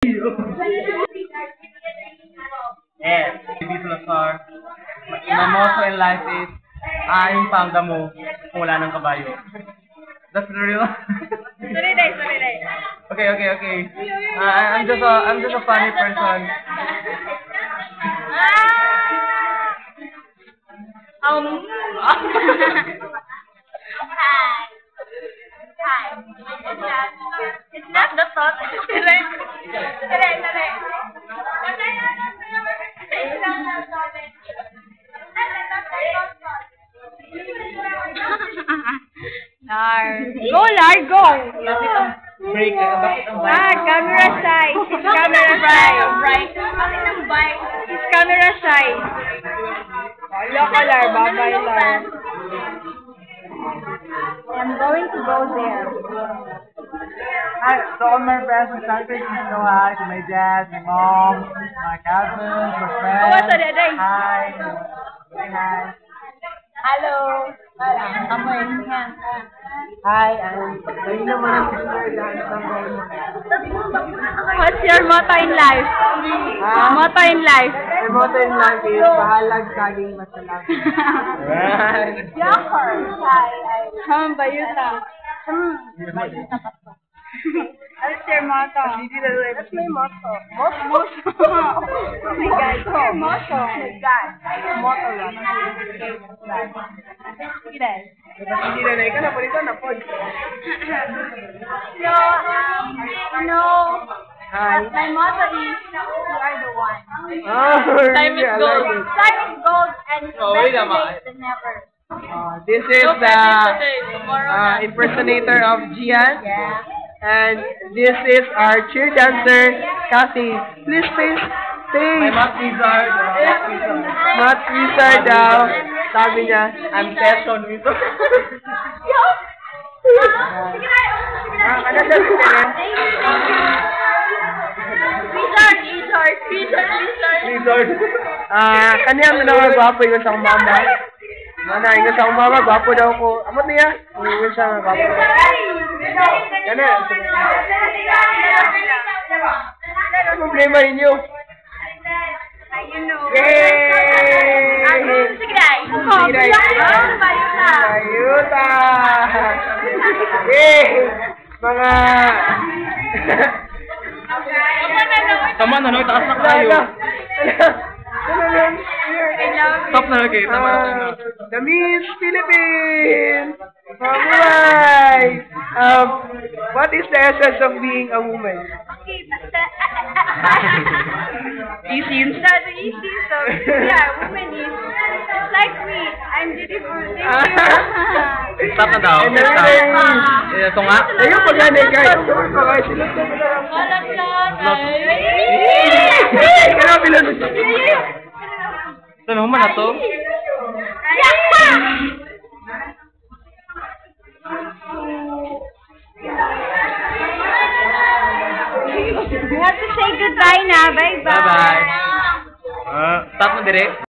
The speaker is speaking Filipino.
Yes, Baby Salazar. My motto in life is, aayong pangga mo kung wala ng kabayo. That's the real. Sorry, day. Okay. I'm just a funny person. Hi. It's not the thought. Sorry. Go, Lar, go! Bakit ang break? Bakit ang Camera shy. It's camera shy. Bakit ang bike? It's camera shy. Look, Lar, bye-bye, Lar. I'm going to go there. Hi, to all my friends and countries, so hi to my dad, my mom, my cousins, my friends. Oh, what's that? Hi. Say hi. Hello. Hi, I'm What's your motto in life? Motto in life. My motto in life is bahalag saging masalag. Right. Yakar. Bayuta. Bayuta pa to. What's your motto? That's my motto. Motto. Oh my God. What's your motto? Oh my God. Motto lang. Yes. Hindi na ikaw na po dito na pod. No. Hi. My motto is, you are the one. Time is gold. Time is gold and it's Oh, better wait naman. late than never. This is the impersonator of Gian. Yeah. And this is our cheer dancer, Cassie. Please face. Matt Wizard. Matt Wizard daw. Sabi niya, I'm passion with Sige na. Ano siya si Tere? Wizard. Kaniyang gwapo yung isang mama. Yung isang mama, gwapo daw ko. Amot niya? Yung isang gwapo. Kanya. Ano problema ninyo? Yay! Bayuta! Yay! Mga... Tama na, no? Taas na kayo. Stop na, okay. Tama na. The Miss Philippines! Alright! What is the essence of being a woman? Easy. That's easy. So, yeah, woman is like me. I'm beautiful. Thank you. Stop na daw. Ito nga. Ayun, pag-anay kayo. Walang Grabe lang. Ito naman na to. We have to say goodbye na. Bye-bye. Bye-bye. Stop na dire.